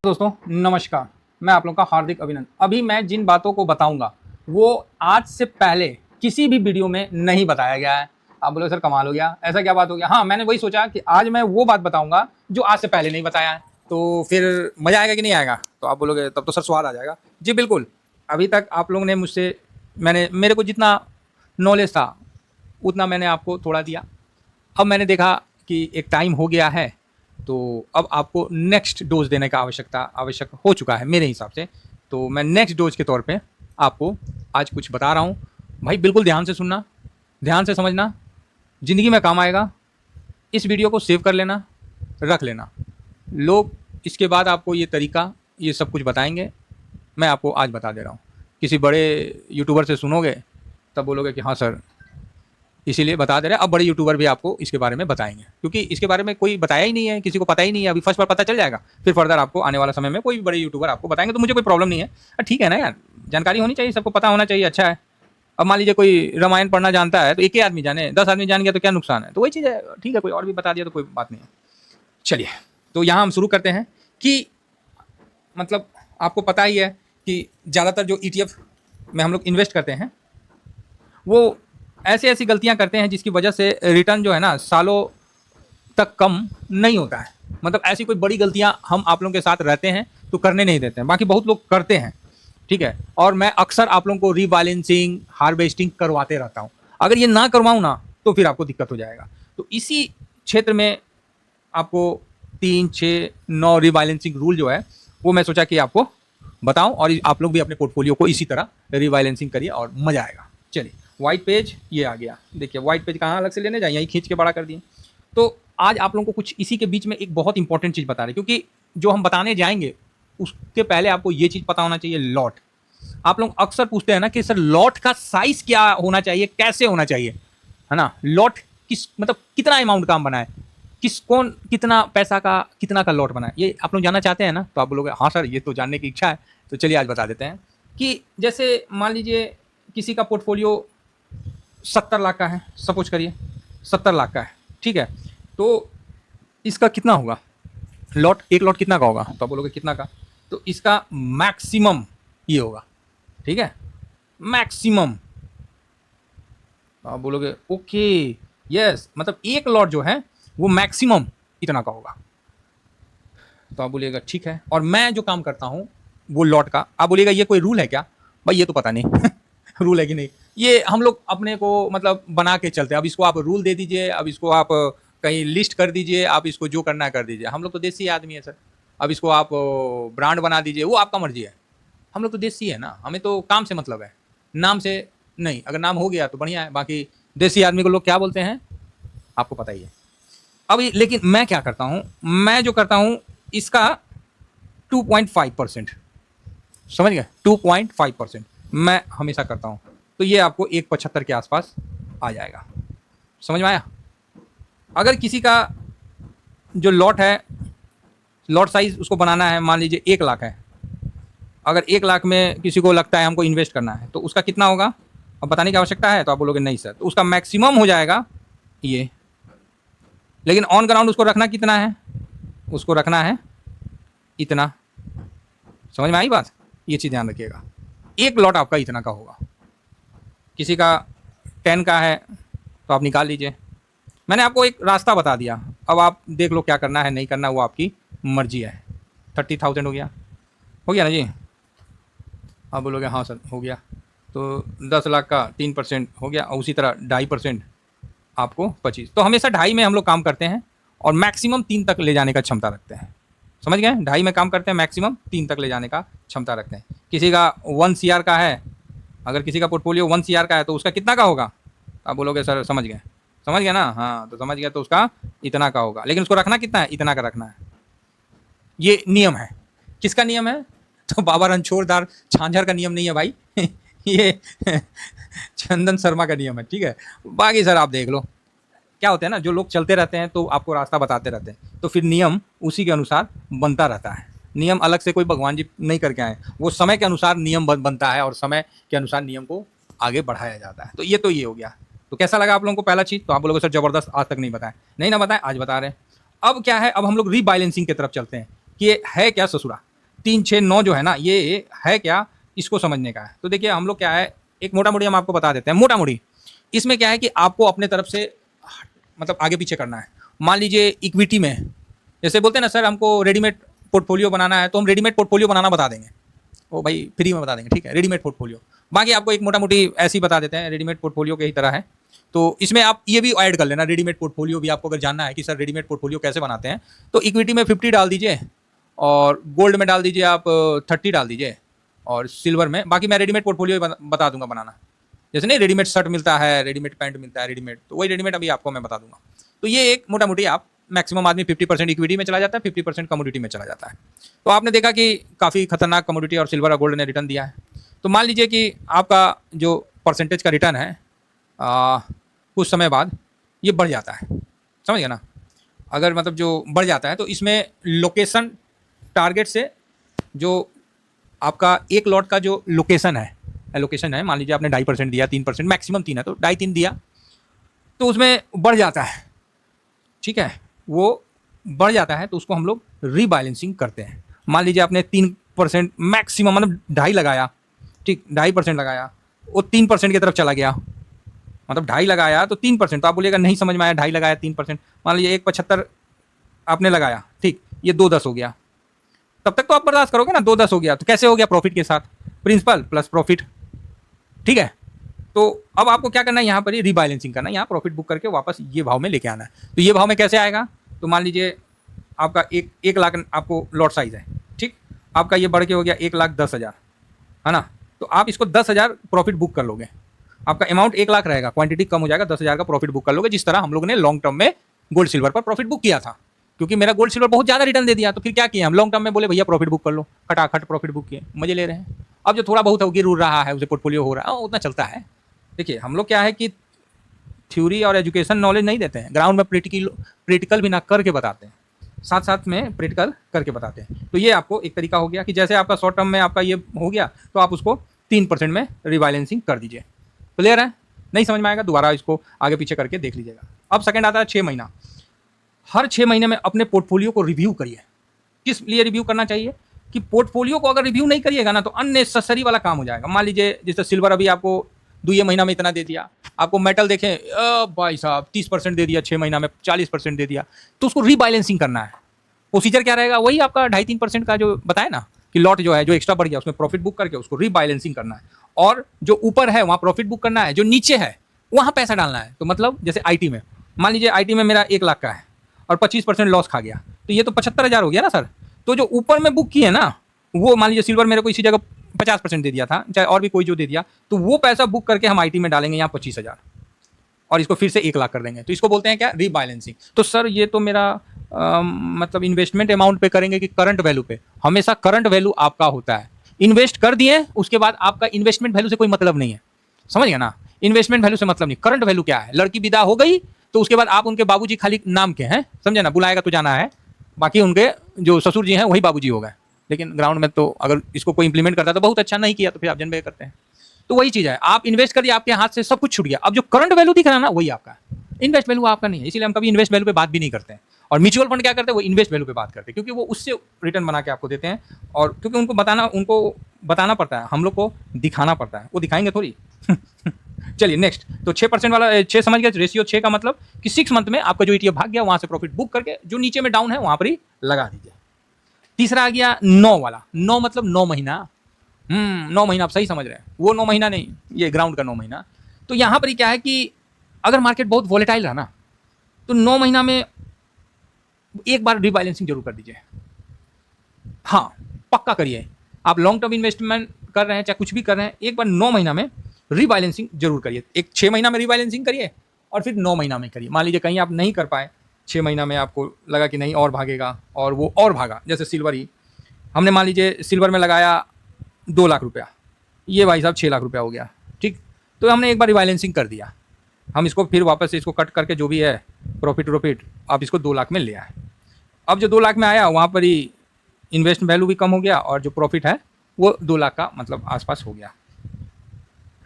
दोस्तों नमस्कार, मैं आप लोगों का हार्दिक अभिनंदन। अभी मैं जिन बातों को बताऊंगा वो आज से पहले किसी भी वीडियो में नहीं बताया गया है। आप बोलोगे सर कमाल हो गया, ऐसा क्या बात हो गया? हाँ, मैंने वही सोचा कि आज मैं वो बात बताऊंगा जो आज से पहले नहीं बताया है, तो फिर मजा आएगा कि नहीं आएगा? तो आप बोलोगे तब तो सर स्वाद आ जाएगा। जी बिल्कुल। अभी तक आप लोगों ने मुझसे मेरे को जितना नॉलेज था उतना मैंने आपको थोड़ा दिया। अब मैंने देखा कि एक टाइम हो गया है, तो अब आपको नेक्स्ट डोज देने का आवश्यक हो चुका है मेरे हिसाब से। तो मैं नेक्स्ट डोज के तौर पे आपको आज कुछ बता रहा हूँ। भाई बिल्कुल ध्यान से सुनना, ध्यान से समझना, ज़िंदगी में काम आएगा। इस वीडियो को सेव कर लेना, रख लेना। लोग इसके बाद आपको ये तरीका, ये सब कुछ बताएंगे, मैं आपको आज बता दे रहा हूँ। किसी बड़े यूट्यूबर से सुनोगे तब बोलोगे कि हाँ सर, इसीलिए बता दे रहे हैं। अब बड़े यूट्यूबर भी आपको इसके बारे में बताएंगे, क्योंकि इसके बारे में कोई बताया ही नहीं है, किसी को पता ही नहीं है। अभी फर्स्ट बार पता चल जाएगा, फिर फर्दर आपको आने वाला समय में कोई बड़े यूट्यूबर आपको बताएंगे, तो मुझे कोई प्रॉब्लम नहीं है। ठीक है ना यार, जानकारी होनी चाहिए, सबको पता होना चाहिए, अच्छा है। अब मान लीजिए कोई रामायण पढ़ना जानता है तो एक ही आदमी जाने, 10 आदमी जान गया तो क्या नुकसान है? तो वही चीज़ है, ठीक है, कोई और भी बता दिया तो कोई बात नहीं है। चलिए, तो यहाँ हम शुरू करते हैं कि मतलब आपको पता ही है कि ज़्यादातर जो ETF में हम लोग इन्वेस्ट करते हैं वो ऐसी ऐसी गलतियां करते हैं जिसकी वजह से रिटर्न जो है ना सालों तक कम नहीं होता है। मतलब ऐसी कोई बड़ी गलतियां हम आप लोगों के साथ रहते हैं तो करने नहीं देते हैं, बाकी बहुत लोग करते हैं, ठीक है। और मैं अक्सर आप लोगों को रीबैलेंसिंग, हार्वेस्टिंग करवाते रहता हूं। अगर ये ना करवाऊं ना तो फिर आपको दिक्कत हो जाएगा। तो इसी क्षेत्र में आपको 3, 6, 9 रीबैलेंसिंग रूल जो है वो मैं सोचा कि आपको बताऊं, और आप लोग भी अपने पोर्टफोलियो को इसी तरह रीबैलेंसिंग करिए और मजा आएगा। चलिए, व्हाइट पेज ये आ गया। देखिए व्हाइट पेज कहाँ अलग से लेने जाए, यहीं खींच के बड़ा कर दिए। तो आज आप लोगों को कुछ इसी के बीच में एक बहुत इंपॉर्टेंट चीज़ बता रहे, क्योंकि जो हम बताने जाएंगे उसके पहले आपको ये चीज़ पता होना चाहिए, लॉट। आप लोग अक्सर पूछते हैं ना कि सर लॉट का साइज क्या होना चाहिए, कैसे होना चाहिए, है ना? लॉट किस मतलब कितना अमाउंट का हम बनाए, कौन कितना पैसा का कितना का लॉट बनाए, ये आप लोग जानना चाहते हैं ना? तो आप बोलोगे हाँ सर ये तो जानने की इच्छा है। तो चलिए आज बता देते हैं कि जैसे मान लीजिए किसी का पोर्टफोलियो 70 लाख का है, सपोज करिए 70 लाख का है, ठीक है। तो इसका कितना होगा लॉट, एक लॉट कितना का होगा? तो आप बोलोगे कितना का? तो इसका मैक्सिमम ये होगा, ठीक है, मैक्सिमम। आप बोलोगे ओके यस, मतलब एक लॉट जो है वो मैक्सिमम इतना का होगा। तो आप बोलिएगा ठीक है, और मैं जो काम करता हूँ वो लॉट का, आप बोलिएगा ये कोई रूल है क्या? भाई ये तो पता नहीं रूल है कि नहीं, ये हम लोग अपने को मतलब बना के चलते हैं। अब इसको आप रूल दे दीजिए, अब इसको आप कहीं लिस्ट कर दीजिए, आप इसको जो करना है कर दीजिए। हम लोग तो देसी आदमी है सर, अब इसको आप ब्रांड बना दीजिए, वो आपका मर्जी है। हम लोग तो देसी है ना, हमें तो काम से मतलब है, नाम से नहीं। अगर नाम हो गया तो बढ़िया है, बाकी देसी आदमी को लोग क्या बोलते हैं आपको पता ही है। अभी लेकिन मैं क्या करता हूँ, मैं जो करता हूँ इसका 2.5%, समझ गए? 2.5% मैं हमेशा करता हूँ। तो ये आपको 1.75 के आसपास आ जाएगा, समझ में आया? अगर किसी का जो लॉट है, लॉट साइज उसको बनाना है, मान लीजिए 1 लाख है, अगर 1 लाख में किसी को लगता है हमको इन्वेस्ट करना है तो उसका कितना होगा अब बताने की आवश्यकता है? तो आप बोलोगे नहीं सर, तो उसका मैक्सिमम हो जाएगा ये। लेकिन ऑन ग्राउंड उसको रखना कितना है? उसको रखना है इतना। समझ में आई बात? ये चीज़ ध्यान रखिएगा, एक लॉट आपका इतना का होगा। किसी का 10 का है तो आप निकाल लीजिए। मैंने आपको एक रास्ता बता दिया, अब आप देख लो क्या करना है नहीं करना, वो आपकी मर्जी है। 30,000 हो गया ना जी? आप बोलोगे हाँ सर हो गया। तो 10 लाख का 3% हो गया, और उसी तरह 2.5% आपको 25। तो हमेशा 2.5 में हम लोग काम करते हैं और मैक्सिमम 3 तक ले जाने का क्षमता रखते हैं। समझ गए? 2.5 में काम करते हैं, मैक्सिमम 3 तक ले जाने का क्षमता रखते हैं। किसी का 1 CR का है, अगर किसी का पोर्टफोलियो 1 CR का है तो उसका कितना का होगा? आप बोलोगे सर समझ गए, समझ गया ना? हाँ, तो समझ गया, तो उसका इतना का होगा। लेकिन उसको रखना कितना है? इतना का रखना है। ये नियम है। किसका नियम है? तो बाबा रणछोड़दास झांझर का नियम नहीं है भाई ये चंदन शर्मा का नियम है, ठीक है। बाकी सर आप देख लो, क्या होता है ना, जो लोग चलते रहते हैं तो आपको रास्ता बताते रहते हैं, तो फिर नियम उसी के अनुसार बनता रहता है। नियम अलग से कोई भगवान जी नहीं करके आए, वो समय के अनुसार नियम बनता है और समय के अनुसार नियम को आगे बढ़ाया जाता है। तो ये हो गया। तो कैसा लगा आप लोगों को पहला चीज़? तो आप बोलोगे सर जबरदस्त, आज तक नहीं बताया। नहीं ना बताएं, आज बता रहे हैं। अब क्या है, अब हम लोग रीबैलेंसिंग की तरफ चलते हैं कि ये है क्या ससुरा। 3 6 9 जो है ना, ये है क्या, इसको समझने का है। तो देखिए हम लोग क्या है, एक मोटा मोटी हम आपको बता देते हैं। मोटा मोटी इसमें क्या है कि आपको अपने तरफ से मतलब आगे पीछे करना है। मान लीजिए इक्विटी में, जैसे बोलते हैं ना सर हमको रेडीमेड पोर्टफोलियो बनाना है, तो हम रेडीमेड पोर्टफोलियो बनाना बता देंगे, वो भाई फ्री में बता देंगे, ठीक है, रेडीमेड पोर्टफोलियो। बाकी आपको एक मोटा मोटी ऐसी बता देते हैं, रेडीमेड पोर्टफोलियो के ही तरह है। तो इसमें आप ये भी ऐड कर लेना, रेडीमेड पोर्टफोलियो भी आपको अगर जानना है कि सर रेडीमेड पोर्टफोलियो कैसे बनाते हैं, तो इक्विटी में 50 डाल दीजिए और गोल्ड में डाल दीजिए आप 30 डाल दीजिए और सिल्वर में, बाकी मैं रेडीमेड पोर्टफोलियो बता दूंगा बनाना। जैसे नहीं रेडीमेड शर्ट मिलता है, रेडीमेड पैंट मिलता है, रेडीमेड, तो वही रेडीमेड अभी आपको मैं बता दूंगा। तो ये एक मोटा मोटी आप मैक्सिमम आदमी 50% इक्विटी में चला जाता है, 50% कमोडिटी में चला जाता है। तो आपने देखा कि काफ़ी खतरनाक कमोडिटी और सिल्वर और गोल्ड ने रिटर्न दिया है। तो मान लीजिए कि आपका जो परसेंटेज का रिटर्न है कुछ समय बाद ये बढ़ जाता है, समझ गए ना। अगर मतलब जो बढ़ जाता है तो इसमें लोकेशन टारगेट से जो आपका एक लॉट का जो लोकेशन है, एलोकेशन है, मान लीजिए आपने 2.5% दिया, 3%, मैक्सिमम 3 है तो 2.5-3 दिया, तो उसमें बढ़ जाता है, ठीक है, वो बढ़ जाता है तो उसको हम लोग रीबैलेंसिंग करते हैं। मान लीजिए आपने 3% मैक्सिमम मतलब 2.5 लगाया, ठीक, 2.5% लगाया, वो 3% की तरफ चला गया, मतलब 2.5 लगाया तो 3%, तो आप बोलिएगा नहीं समझ में आया, 2.5 लगाया 3%, मान लीजिए 1.75 आपने लगाया, ठीक, ये 2.10 हो गया, तब तक तो आप बर्दाश्त करोगे ना। 2.10 हो गया तो कैसे हो गया, प्रॉफिट के साथ, प्रिंसिपल प्लस प्रॉफिट, ठीक है। तो अब आपको क्या करना है, यहाँ पर ही रीबैलेंसिंग करना है, यहाँ प्रॉफिट बुक करके वापस ये भाव में लेके आना है। तो ये भाव में कैसे आएगा, तो मान लीजिए आपका 1 लाख आपको लॉट साइज है, ठीक, आपका ये बढ़ के हो गया 1,10,000, है ना। तो आप इसको 10,000 प्रॉफिट बुक कर लोगे, आपका अमाउंट 1 लाख रहेगा, क्वांटिटी कम हो जाएगा, 10,000 का प्रॉफिट बुक कर लोगे, जिस तरह हम लोगों ने लॉन्ग टर्म में गोल्ड सिल्वर पर प्रॉफिट बुक किया था। क्योंकि मेरा गोल्ड सिल्वर बहुत ज़्यादा रिटर्न दे दिया, तो फिर क्या किया हम लॉन्ग टर्म में, बोले भैया प्रॉफिट बुक कर लो, खटाखट प्रॉफिट बुक किए, मजे ले रहे हैं। अब जो थोड़ा बहुत गिर उड़ रहा है, उसे पोर्टफोलियो हो रहा है, उतना चलता है। देखिए हम लोग क्या है कि थ्योरी और एजुकेशन नॉलेज नहीं देते हैं, ग्राउंड में प्रैक्टिकल भी ना करके बताते हैं, साथ साथ में प्रैक्टिकल करके बताते हैं। तो ये आपको एक तरीका हो गया कि जैसे आपका शॉर्ट टर्म में आपका ये हो गया, तो आप उसको 3% में रिबैलेंसिंग कर दीजिए। क्लियर है, नहीं समझ में आएगा दोबारा इसको आगे पीछे करके देख लीजिएगा। अब सेकंड आता है 6 महीना। हर 6 महीने में अपने पोर्टफोलियो को रिव्यू करिए। किस लिए रिव्यू करना चाहिए कि पोर्टफोलियो को अगर रिव्यू नहीं करिएगा ना तो अननेसेसरी वाला काम हो जाएगा। मान लीजिए जैसे सिल्वर अभी आपको 2 महीना में इतना दे दिया, आपको मेटल देखें भाई साहब 30% दे दिया, 6 महीना में 40% दे दिया, तो उसको रीबैलेंसिंग करना है। प्रोसीजर क्या रहेगा, वही आपका 2.5-3% का जो बताया ना कि लॉट जो है जो एक्स्ट्रा बढ़ गया उसमें प्रॉफिट बुक करके उसको रीबैलेंसिंग करना है, और जो ऊपर है वहाँ प्रॉफिट बुक करना है, जो नीचे है वहाँ पैसा डालना है। तो मतलब जैसे आईटी में, मान लीजिए आईटी में मेरा 1 लाख का है और 25% लॉस खा गया, तो ये तो 75,000 हो गया ना सर। तो जो ऊपर में बुक किए ना, वो मान लीजिए सिल्वर मेरे को इसी जगह 50% दे दिया था, चाहे और भी कोई जो दे दिया, तो वो पैसा बुक करके हम आईटी में डालेंगे यहाँ 25,000 और इसको फिर से 1 लाख कर देंगे। तो इसको बोलते हैं क्या, रीबैलेंसिंग। तो सर ये तो मेरा मतलब इन्वेस्टमेंट अमाउंट पे करेंगे कि करंट वैल्यू पे? हमेशा करंट वैल्यू आपका होता है। इन्वेस्ट कर दिए उसके बाद आपका इन्वेस्टमेंट वैल्यू से कोई मतलब नहीं है, समझ गया ना। इन्वेस्टमेंट वैल्यू से मतलब नहीं, करंट वैल्यू क्या है। लड़की विदा हो गई तो उसके बाद आप उनके बाबूजी खाली नाम के हैं, समझे ना, बुलाएगा तो जाना है, बाकी उनके जो ससुर जी हैं वही बाबूजी हो गए। लेकिन ग्राउंड में तो अगर इसको कोई इंप्लीमेंट करता है तो बहुत अच्छा, नहीं किया तो फिर आप जनबे करते हैं। तो वही चीज़ है, आप इन्वेस्ट करिए, आपके हाथ से सब कुछ छूट गया। अब जो करंट वैल्यू दिख रहा है ना वही आपका है, इन्वेस्ट वैल्यू आपका नहीं है। इसीलिए हम कभी इन्वेस्ट वैल्यू पे बात भी नहीं करते हैं। और म्यूचुअल फंड क्या करते हैं, वो इन्वेस्ट वैल्यू पे बात करते हैं, क्योंकि वो उससे रिटर्न बना के आपको देते हैं, और क्योंकि उनको बताना पड़ता है, हम लोग को दिखाना पड़ता है, वो दिखाएंगे थोड़ी। चलिए नेक्स्ट, तो 6% वाला 6 समझ गए, रेशियो 6 का मतलब कि 6 मंथ में आपका जो ईटीएफ भाग गया वहां से प्रॉफिट बुक करके जो नीचे में डाउन है वहां पर ही लगा दीजिए। तीसरा आ गया 9 वाला। 9 मतलब 9 महीना। 9 महीना आप सही समझ रहे हैं, वो 9 महीना नहीं, ये ग्राउंड का 9 महीना। तो यहाँ पर ही क्या है कि अगर मार्केट बहुत वॉलेटाइल रहा ना तो 9 महीना में एक बार रीबैलेंसिंग जरूर कर दीजिए। हाँ पक्का करिए, आप लॉन्ग टर्म इन्वेस्टमेंट कर रहे हैं चाहे कुछ भी कर रहे हैं, एक बार 9 महीना में रीबैलेंसिंग जरूर करिए। एक 6 महीना में रीबैलेंसिंग करिए और फिर 9 महीना में करिए। मान लीजिए कहीं आप नहीं कर पाए, 6 महीना में आपको लगा कि नहीं और भागेगा, और वो और भागा, जैसे सिल्वर ही हमने मान लीजिए सिल्वर में लगाया 2 लाख रुपया, ये भाई साहब 6 लाख रुपया हो गया, ठीक। तो हमने एक बार रिबैलेंसिंग कर दिया, हम इसको फिर वापस से इसको कट करके जो भी है प्रॉफिट आप इसको 2 लाख में ले आए। अब जो 2 लाख में आया वहाँ पर ही इन्वेस्ट वैल्यू भी कम हो गया और जो प्रॉफिट है वो 2 लाख का मतलब आसपास हो गया,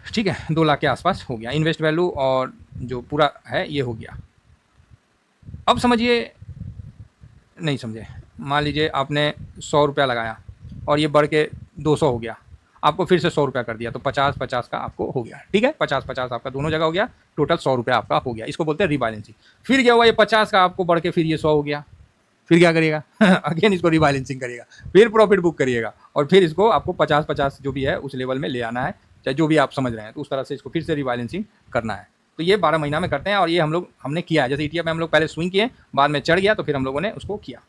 ठीक है, 2 लाख के आसपास हो गया इन्वेस्ट वैल्यू, और जो पूरा है ये हो गया। अब समझिए, नहीं समझे, मान लीजिए आपने 100 रुपया लगाया, और ये बढ़ के 200 हो गया, आपको फिर से 100 रुपया कर दिया, तो 50-50 का आपको हो गया, ठीक है, 50-50 आपका दोनों जगह हो गया, टोटल 100 रुपया आपका हो गया, इसको बोलते हैं रीबैलेंसिंग। फिर क्या हुआ, ये 50 का आपको बढ़ के फिर ये 100 हो गया, फिर क्या करिएगा अगेन इसको रीबैलेंसिंग करिएगा, फिर प्रॉफिट बुक करिएगा, और फिर इसको आपको 50-50 जो भी है उस लेवल में ले आना है, चाहे जो भी आप समझ रहे हैं, तो उस तरह से इसको फिर से रीबैलेंसिंग करना है। तो ये 12 महीना में करते हैं, और ये हमने किया है। जैसे ETF में हम लोग पहले स्विंग किए, बाद में चढ़ गया, तो फिर हम लोगों ने उसको किया।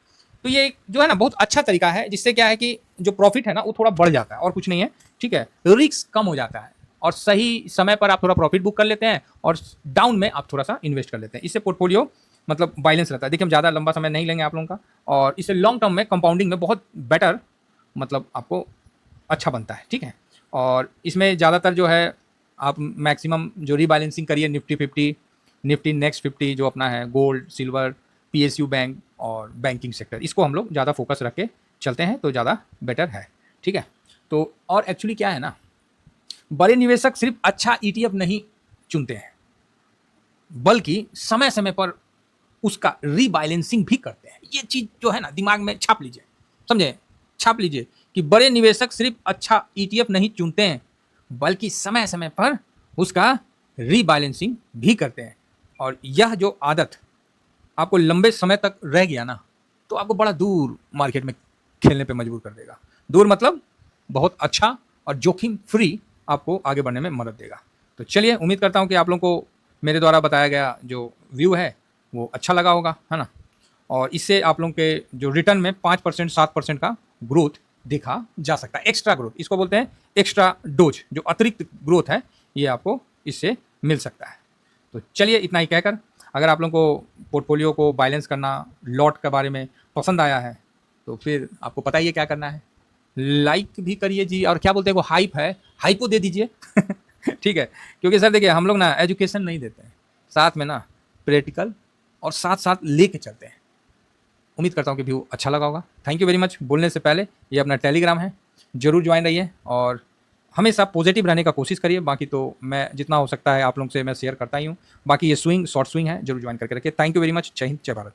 तो ये जो है ना बहुत अच्छा तरीका है, जिससे क्या है कि जो प्रॉफिट है ना वो थोड़ा बढ़ जाता है, और कुछ नहीं है, ठीक है, रिस्क कम हो जाता है, और सही समय पर आप थोड़ा प्रॉफिट बुक कर लेते हैं, और डाउन में आप थोड़ा सा इन्वेस्ट कर लेते हैं। इससे पोर्टफोलियो मतलब बैलेंस रहता है। देखिए हम ज़्यादा लंबा समय नहीं लेंगे आप लोगों का, और इससे लॉन्ग टर्म में कंपाउंडिंग में बहुत बेटर मतलब आपको अच्छा बनता है, ठीक है। और इसमें ज़्यादातर जो है आप मैक्सिमम जो रीबैलेंसिंग करिए, निफ्टी 50, निफ्टी नेक्स्ट 50 जो अपना है, गोल्ड, सिल्वर, PSU बैंक और बैंकिंग सेक्टर, इसको हम लोग ज़्यादा फोकस रख के चलते हैं तो ज़्यादा बेटर है, ठीक है। तो और एक्चुअली क्या है ना, बड़े निवेशक सिर्फ अच्छा ETF नहीं चुनते हैं, बल्कि समय समय पर उसका रीबैलेंसिंग भी करते हैं। ये चीज़ जो है ना दिमाग में छाप लीजिए, समझे, छाप लीजिए कि बड़े निवेशक सिर्फ अच्छा ETF नहीं चुनते हैं, बल्कि समय समय पर उसका रीबैलेंसिंग भी करते हैं। और यह जो आदत आपको लंबे समय तक रह गया ना, तो आपको बड़ा दूर मार्केट में खेलने पे मजबूर कर देगा। दूर मतलब बहुत अच्छा और जोखिम फ्री आपको आगे बढ़ने में मदद देगा। तो चलिए, उम्मीद करता हूँ कि आप लोगों को मेरे द्वारा बताया गया जो व्यू है वो अच्छा लगा होगा, है ना। और इससे आप लोगों के जो रिटर्न में 5% 7% का ग्रोथ देखा जा सकता है। एक्स्ट्रा ग्रोथ, इसको बोलते हैं एक्स्ट्रा डोज, जो अतिरिक्त ग्रोथ है ये आपको इससे मिल सकता है। तो चलिए, इतना ही कहकर, अगर आप लोगों को पोर्टफोलियो को बैलेंस करना, लॉट के बारे में पसंद आया है, तो फिर आपको पता ही है क्या करना है, लाइक भी करिए जी, और क्या बोलते हैं वो हाइप है, हाइपो दे दीजिए ठीक है, क्योंकि सर देखिए हम लोग ना एजुकेशन नहीं देते हैं, साथ में ना प्रैक्टिकल और साथ साथ लेके चलते हैं। उम्मीद करता हूँ कि व्यू अच्छा लगा होगा। Thank you very much. बोलने से पहले ये अपना टेलीग्राम है, जरूर ज्वाइन रहिए, और हमेशा पॉजिटिव रहने का कोशिश करिए। बाकी तो मैं जितना हो सकता है आप लोगों से मैं शेयर करता ही हूँ। बाकी ये स्विंग शॉर्ट स्विंग है, जरूर ज्वाइन करके रखिए। Thank you very much. जय हिंद, जय भारत।